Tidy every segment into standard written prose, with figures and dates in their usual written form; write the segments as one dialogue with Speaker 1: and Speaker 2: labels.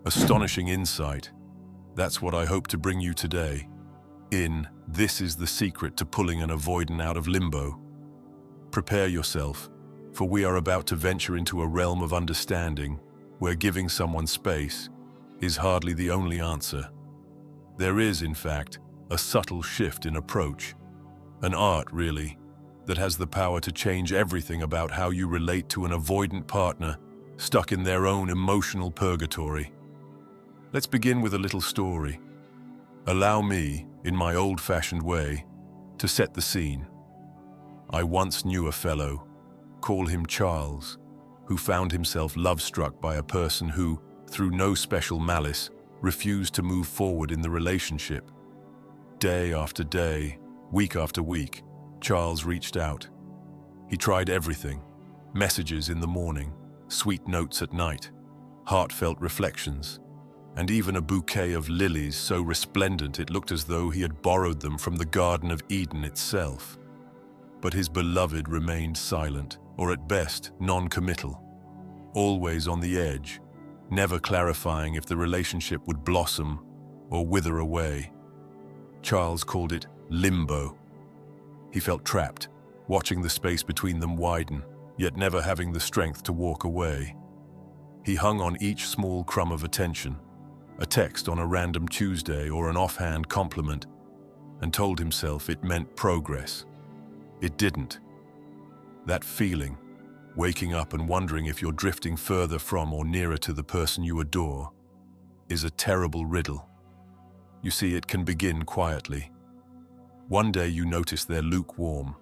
Speaker 1: Astonishing insight. That's what I hope to bring you today. This is the secret to pulling an avoidant out of limbo. Prepare yourself, for we are about to venture into a realm of understanding where giving someone space is hardly the only answer. There is, in fact, a subtle shift in approach, an art, really, that has the power to change everything about how you relate to an avoidant partner stuck in their own emotional purgatory. Let's begin with a little story. Allow me, in my old-fashioned way, to set the scene. I once knew a fellow, call him Charles, who found himself love-struck by a person who, through no special malice, refused to move forward in the relationship. Day after day, week after week, Charles reached out. He tried everything: messages in the morning, sweet notes at night, heartfelt reflections, and even a bouquet of lilies so resplendent it looked as though he had borrowed them from the Garden of Eden itself. But his beloved remained silent, or at best, non-committal, always on the edge, never clarifying if the relationship would blossom or wither away. Charles called it limbo. He felt trapped, watching the space between them widen, yet never having the strength to walk away. He hung on each small crumb of attention, a text on a random Tuesday or an offhand compliment, and told himself it meant progress. It didn't. That feeling, waking up and wondering if you're drifting further from or nearer to the person you adore, is a terrible riddle. You see, it can begin quietly. One day you notice they're lukewarm,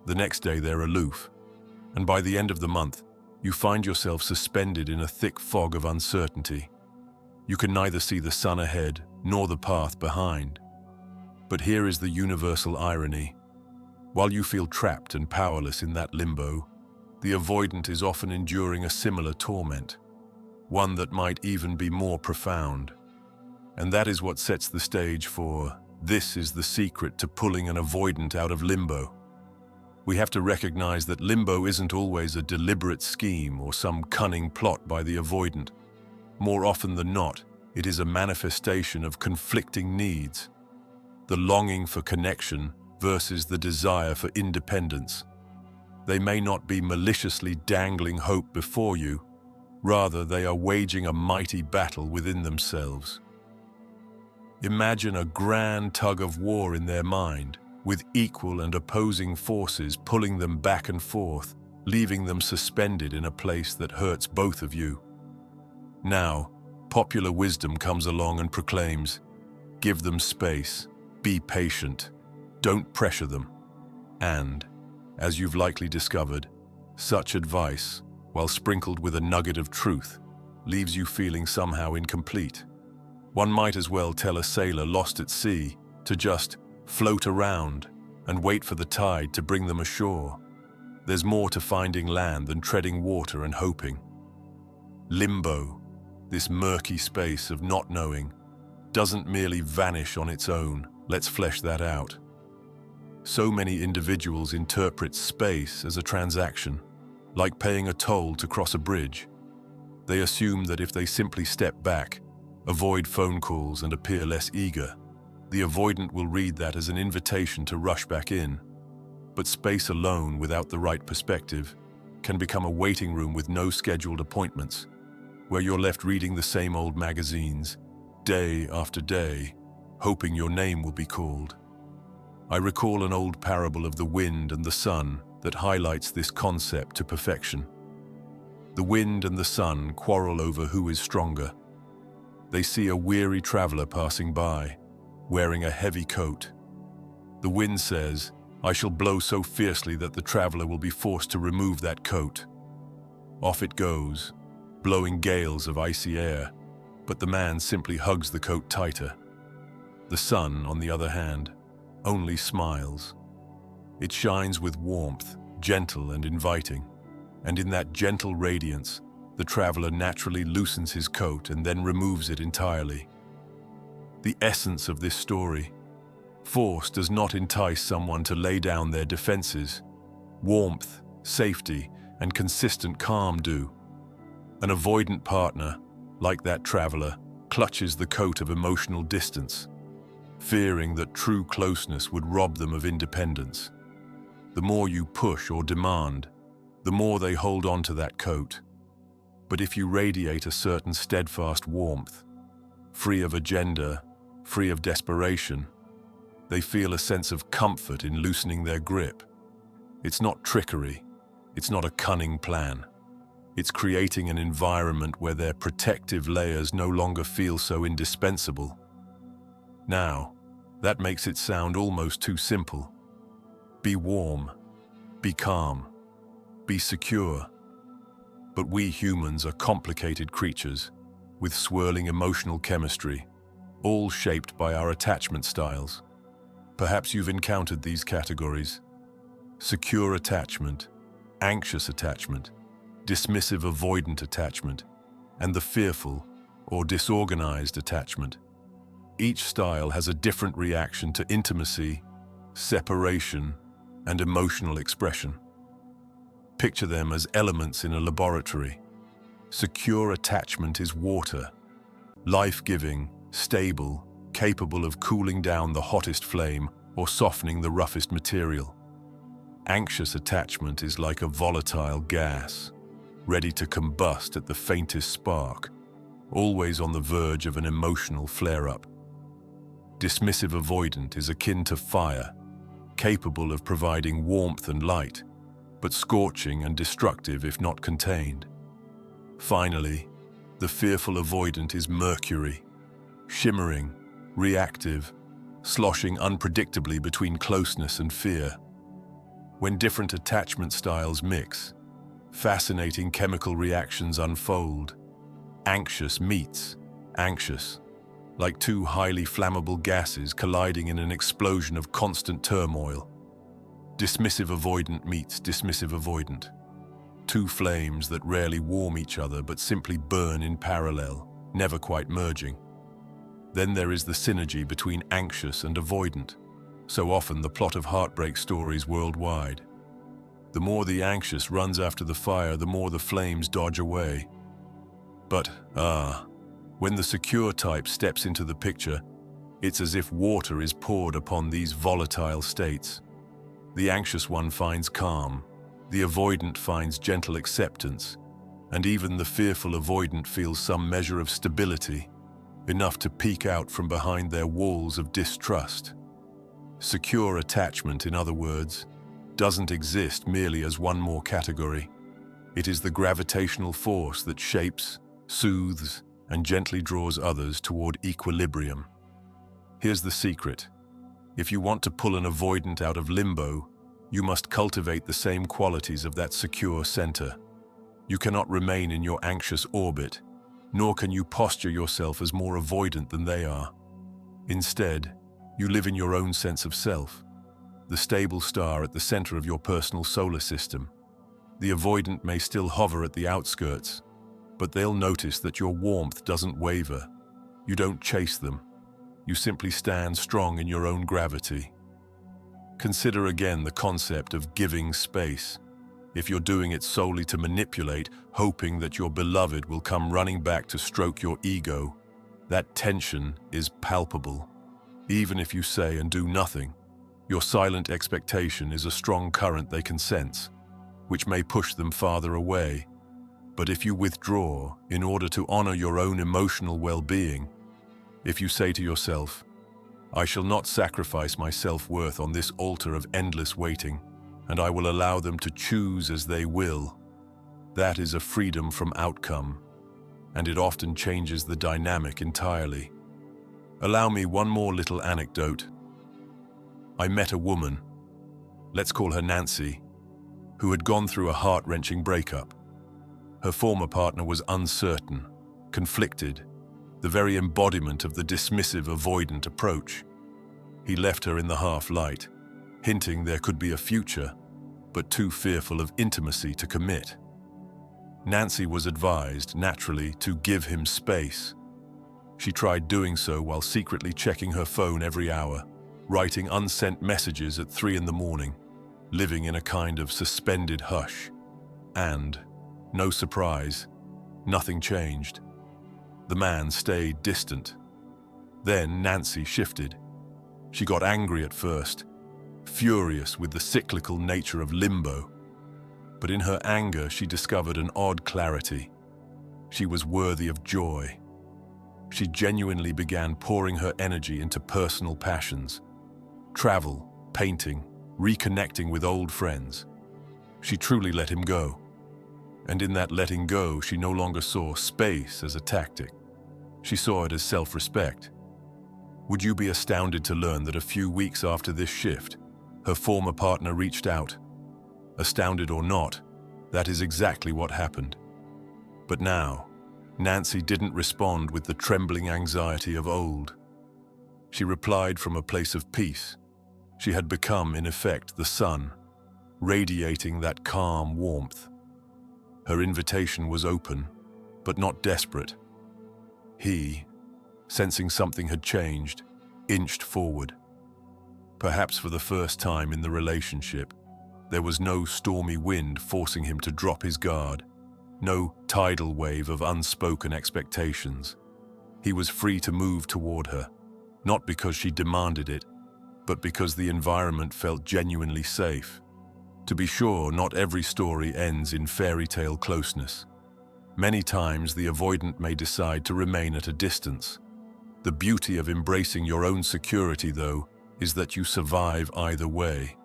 Speaker 1: the next day they're aloof, and by the end of the month, you find yourself suspended in a thick fog of uncertainty. You can neither see the sun ahead nor the path behind. But here is the universal irony. While you feel trapped and powerless in that limbo, the avoidant is often enduring a similar torment, one that might even be more profound. And that is what sets the stage for "This is the secret to pulling an avoidant out of limbo." We have to recognize that limbo isn't always a deliberate scheme or some cunning plot by the avoidant. More often than not, it is a manifestation of conflicting needs, the longing for connection versus the desire for independence. They may not be maliciously dangling hope before you, rather they are waging a mighty battle within themselves. Imagine a grand tug of war in their mind, with equal and opposing forces pulling them back and forth, leaving them suspended in a place that hurts both of you. Now, popular wisdom comes along and proclaims, give them space, be patient, don't pressure them. And, as you've likely discovered, such advice, while sprinkled with a nugget of truth, leaves you feeling somehow incomplete. One might as well tell a sailor lost at sea to just float around and wait for the tide to bring them ashore. There's more to finding land than treading water and hoping. Limbo, this murky space of not knowing, doesn't merely vanish on its own. Let's flesh that out. So many individuals interpret space as a transaction, like paying a toll to cross a bridge. They assume that if they simply step back, avoid phone calls and appear less eager, the avoidant will read that as an invitation to rush back in. But space alone, without the right perspective, can become a waiting room with no scheduled appointments, where you're left reading the same old magazines, day after day, hoping your name will be called. I recall an old parable of the wind and the sun that highlights this concept to perfection. The wind and the sun quarrel over who is stronger. They see a weary traveler passing by, wearing a heavy coat. The wind says, "I shall blow so fiercely that the traveler will be forced to remove that coat." Off it goes, blowing gales of icy air, but the man simply hugs the coat tighter. The sun, on the other hand, only smiles. It shines with warmth, gentle and inviting, and in that gentle radiance, the traveler naturally loosens his coat and then removes it entirely. The essence of this story: force does not entice someone to lay down their defenses. Warmth, safety, and consistent calm do. An avoidant partner, like that traveler, clutches the coat of emotional distance, fearing that true closeness would rob them of independence. The more you push or demand, the more they hold on to that coat. But if you radiate a certain steadfast warmth, free of agenda, free of desperation, they feel a sense of comfort in loosening their grip. It's not trickery, it's not a cunning plan. It's creating an environment where their protective layers no longer feel so indispensable. Now, that makes it sound almost too simple. Be warm, be calm, be secure. But we humans are complicated creatures, with swirling emotional chemistry, all shaped by our attachment styles. Perhaps you've encountered these categories: secure attachment, anxious attachment, dismissive avoidant attachment, and the fearful or disorganized attachment. Each style has a different reaction to intimacy, separation, and emotional expression. Picture them as elements in a laboratory. Secure attachment is water, life-giving, stable, capable of cooling down the hottest flame or softening the roughest material. Anxious attachment is like a volatile gas, ready to combust at the faintest spark, always on the verge of an emotional flare-up. Dismissive avoidant is akin to fire, capable of providing warmth and light, but scorching and destructive if not contained. Finally, the fearful avoidant is mercury, shimmering, reactive, sloshing unpredictably between closeness and fear. When different attachment styles mix, fascinating chemical reactions unfold. Anxious meets anxious, like two highly flammable gases colliding in an explosion of constant turmoil. Dismissive avoidant meets dismissive avoidant, two flames that rarely warm each other but simply burn in parallel, never quite merging. Then there is the synergy between anxious and avoidant, so often the plot of heartbreak stories worldwide. The more the anxious runs after the fire, the more the flames dodge away. But, when the secure type steps into the picture, it's as if water is poured upon these volatile states. The anxious one finds calm, the avoidant finds gentle acceptance, and even the fearful avoidant feels some measure of stability, enough to peek out from behind their walls of distrust. Secure attachment, in other words, doesn't exist merely as one more category. It is the gravitational force that shapes, soothes, and gently draws others toward equilibrium. Here's the secret. If you want to pull an avoidant out of limbo, you must cultivate the same qualities of that secure center. You cannot remain in your anxious orbit, nor can you posture yourself as more avoidant than they are. Instead, you live in your own sense of self, the stable star at the center of your personal solar system. The avoidant may still hover at the outskirts, but they'll notice that your warmth doesn't waver. You don't chase them. You simply stand strong in your own gravity. Consider again the concept of giving space. If you're doing it solely to manipulate, hoping that your beloved will come running back to stroke your ego, that tension is palpable. Even if you say and do nothing, your silent expectation is a strong current they can sense, which may push them farther away. But if you withdraw in order to honor your own emotional well-being, if you say to yourself, "I shall not sacrifice my self-worth on this altar of endless waiting, and I will allow them to choose as they will," that is a freedom from outcome, and it often changes the dynamic entirely. Allow me one more little anecdote. I met a woman, let's call her Nancy, who had gone through a heart-wrenching breakup. Her former partner was uncertain, conflicted, the very embodiment of the dismissive, avoidant approach. He left her in the half-light, hinting there could be a future, but too fearful of intimacy to commit. Nancy was advised, naturally, to give him space. She tried doing so while secretly checking her phone every hour, writing unsent messages at 3 in the morning, living in a kind of suspended hush. And, no surprise, nothing changed. The man stayed distant. Then Nancy shifted. She got angry at first, furious with the cyclical nature of limbo. But in her anger, she discovered an odd clarity. She was worthy of joy. She genuinely began pouring her energy into personal passions: travel, painting, reconnecting with old friends. She truly let him go. And in that letting go, she no longer saw space as a tactic. She saw it as self-respect. Would you be astounded to learn that a few weeks after this shift, her former partner reached out? Astounded or not, that is exactly what happened. But now, Nancy didn't respond with the trembling anxiety of old. She replied from a place of peace. She had become, in effect, the sun, radiating that calm warmth. Her invitation was open, but not desperate. He, sensing something had changed, inched forward. Perhaps for the first time in the relationship, there was no stormy wind forcing him to drop his guard, no tidal wave of unspoken expectations. He was free to move toward her, not because she demanded it, but because the environment felt genuinely safe. To be sure, not every story ends in fairy tale closeness. Many times the avoidant may decide to remain at a distance. The beauty of embracing your own security, though, is that you survive either way.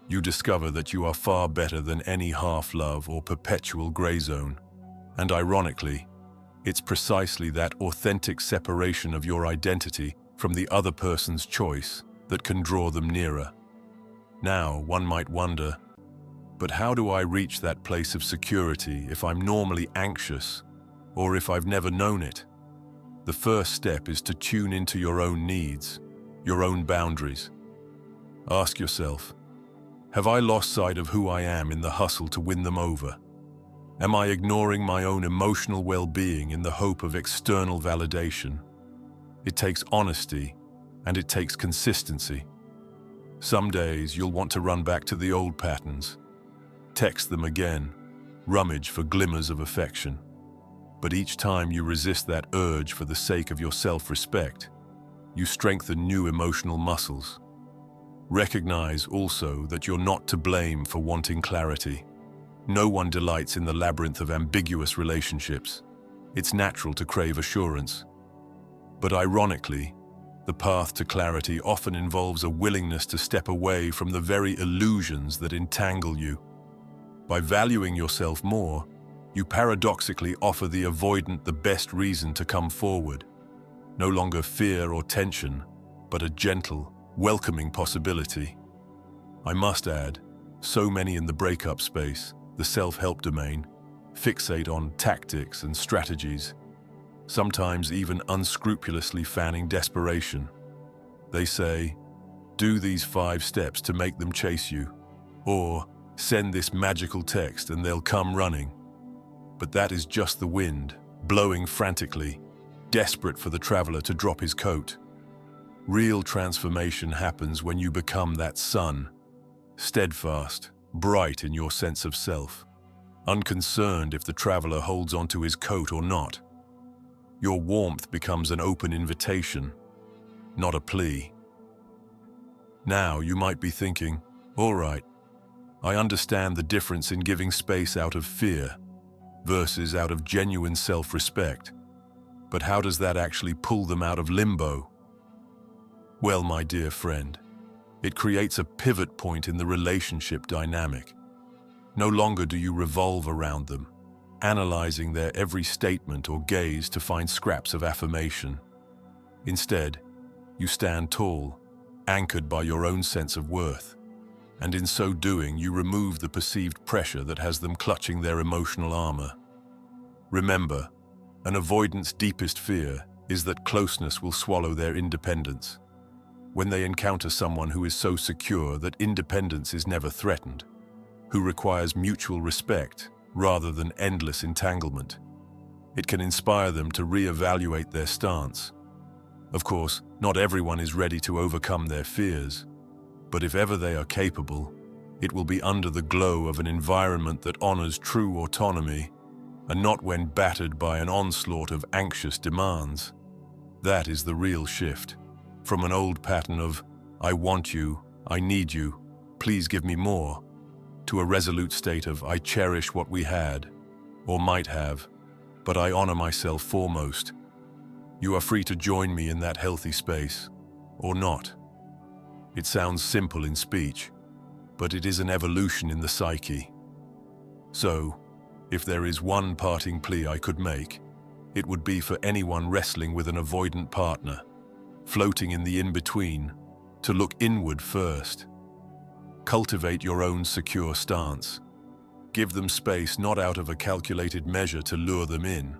Speaker 1: You discover that you are far better than any half-love or perpetual gray zone. And ironically, it's precisely that authentic separation of your identity from the other person's choice that can draw them nearer. Now, one might wonder, but how do I reach that place of security if I'm normally anxious, or if I've never known it? The first step is to tune into your own needs, your own boundaries. Ask yourself, have I lost sight of who I am in the hustle to win them over? Am I ignoring my own emotional well-being in the hope of external validation? It takes honesty, and it takes consistency. Some days you'll want to run back to the old patterns, text them again, rummage for glimmers of affection. But each time you resist that urge for the sake of your self-respect, you strengthen new emotional muscles. Recognize also that you're not to blame for wanting clarity. No one delights in the labyrinth of ambiguous relationships. It's natural to crave assurance. But ironically, the path to clarity often involves a willingness to step away from the very illusions that entangle you. By valuing yourself more, you paradoxically offer the avoidant the best reason to come forward. No longer fear or tension, but a gentle, welcoming possibility. I must add, so many in the breakup space, the self-help domain, fixate on tactics and strategies, sometimes even unscrupulously fanning desperation. They say, do these 5 steps to make them chase you, or send this magical text and they'll come running. But that is just the wind, blowing frantically, desperate for the traveler to drop his coat. Real transformation happens when you become that sun, steadfast, bright in your sense of self, unconcerned if the traveler holds onto his coat or not. Your warmth becomes an open invitation, not a plea. Now you might be thinking, all right, I understand the difference in giving space out of fear versus out of genuine self-respect. But how does that actually pull them out of limbo? Well, my dear friend, it creates a pivot point in the relationship dynamic. No longer do you revolve around them, analyzing their every statement or gaze to find scraps of affirmation. Instead, you stand tall, anchored by your own sense of worth. And in so doing, you remove the perceived pressure that has them clutching their emotional armor. Remember, an avoidant's deepest fear is that closeness will swallow their independence. When they encounter someone who is so secure that independence is never threatened, who requires mutual respect rather than endless entanglement, it can inspire them to reevaluate their stance. Of course, not everyone is ready to overcome their fears, but if ever they are capable, it will be under the glow of an environment that honors true autonomy and not when battered by an onslaught of anxious demands. That is the real shift, from an old pattern of, I want you, I need you, please give me more, to a resolute state of, I cherish what we had, or might have, but I honor myself foremost. You are free to join me in that healthy space, or not. It sounds simple in speech, but it is an evolution in the psyche. So, if there is one parting plea I could make, it would be for anyone wrestling with an avoidant partner, floating in the in-between, to look inward first. Cultivate your own secure stance. Give them space not out of a calculated measure to lure them in,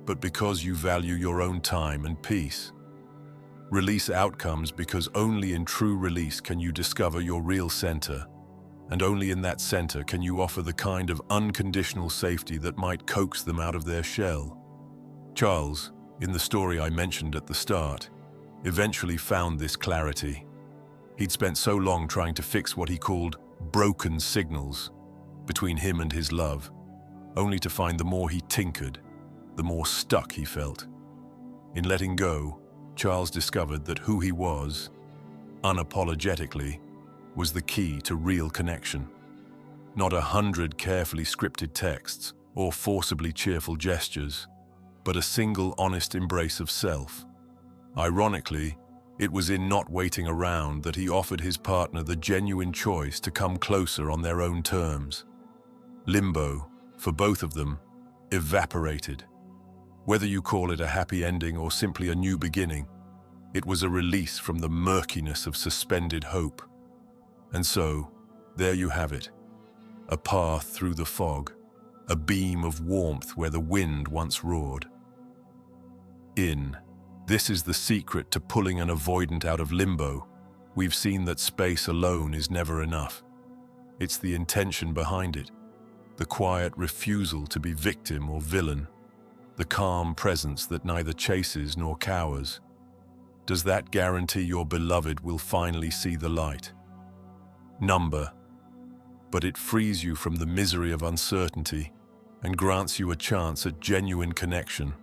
Speaker 1: but because you value your own time and peace. Release outcomes because only in true release can you discover your real center, and only in that center can you offer the kind of unconditional safety that might coax them out of their shell. Charles, in the story I mentioned at the start, eventually found this clarity. He'd spent so long trying to fix what he called broken signals between him and his love, only to find the more he tinkered, the more stuck he felt. In letting go, Charles discovered that who he was, unapologetically, was the key to real connection. Not 100 carefully scripted texts or forcibly cheerful gestures, but a single honest embrace of self. Ironically, it was in not waiting around that he offered his partner the genuine choice to come closer on their own terms. Limbo, for both of them, evaporated. Whether you call it a happy ending or simply a new beginning, it was a release from the murkiness of suspended hope. And so, there you have it, a path through the fog, a beam of warmth where the wind once roared. This is the secret to pulling an avoidant out of limbo. We've seen that space alone is never enough. It's the intention behind it, the quiet refusal to be victim or villain, the calm presence that neither chases nor cowers. Does that guarantee your beloved will finally see the light? But it frees you from the misery of uncertainty and grants you a chance at genuine connection,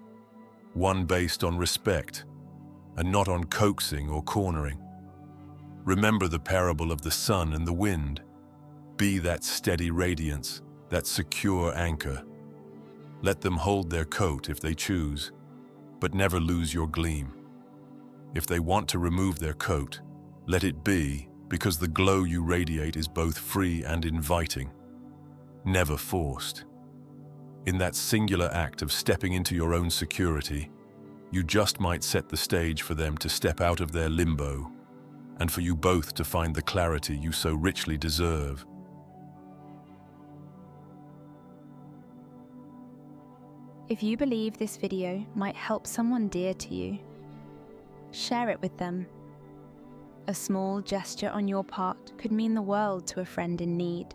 Speaker 1: one based on respect and not on coaxing or cornering. Remember the parable of the sun and the wind. Be that steady radiance, that secure anchor. Let them hold their coat if they choose, but never lose your gleam. If they want to remove their coat, let it be because the glow you radiate is both free and inviting, never forced. In that singular act of stepping into your own security, you just might set the stage for them to step out of their limbo, and for you both to find the clarity you so richly deserve.
Speaker 2: If you believe this video might help someone dear to you, share it with them. A small gesture on your part could mean the world to a friend in need.